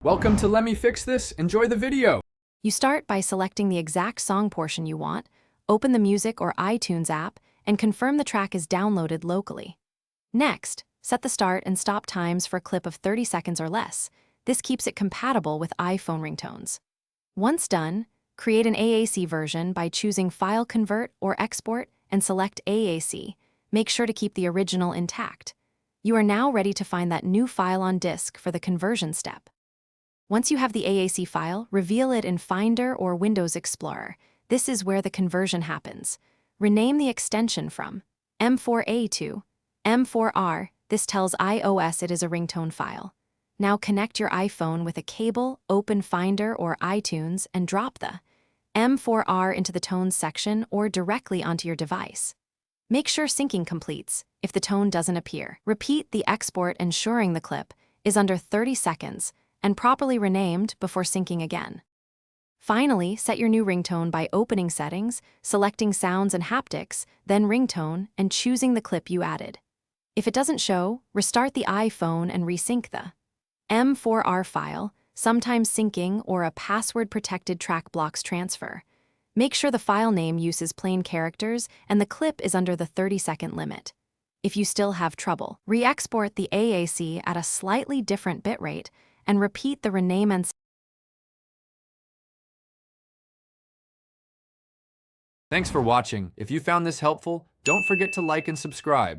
Welcome to Let Me Fix This. Enjoy the video. You start by selecting the exact song portion you want, open the Music or iTunes app, and confirm the track is downloaded locally. Next, set the start and stop times for a clip of 30 seconds or less. This keeps it compatible with iPhone ringtones. Once done, create an AAC version by choosing File Convert or Export and select AAC. Make sure to keep the original intact. You are now ready to find that new file on disk for the conversion step. Once you have the AAC file, reveal it in Finder or Windows Explorer. This is where the conversion happens. Rename the extension from M4A to M4R. This tells iOS it is a ringtone file. Now connect your iPhone with a cable, open Finder or iTunes, and drop the M4R into the tones section or directly onto your device. Make sure syncing completes if the tone doesn't appear. Repeat the export, ensuring the clip is under 30 seconds and properly renamed before syncing again. Finally, set your new ringtone by opening Settings, selecting Sounds and Haptics, then Ringtone, and choosing the clip you added. If it doesn't show, restart the iPhone and resync the M4R file. Sometimes syncing or a password-protected track blocks transfer. Make sure the file name uses plain characters and the clip is under the 30-second limit. If you still have trouble, re-export the AAC at a slightly different bitrate and repeat the rename and. Thanks for watching. If you found this helpful, don't forget to like and subscribe.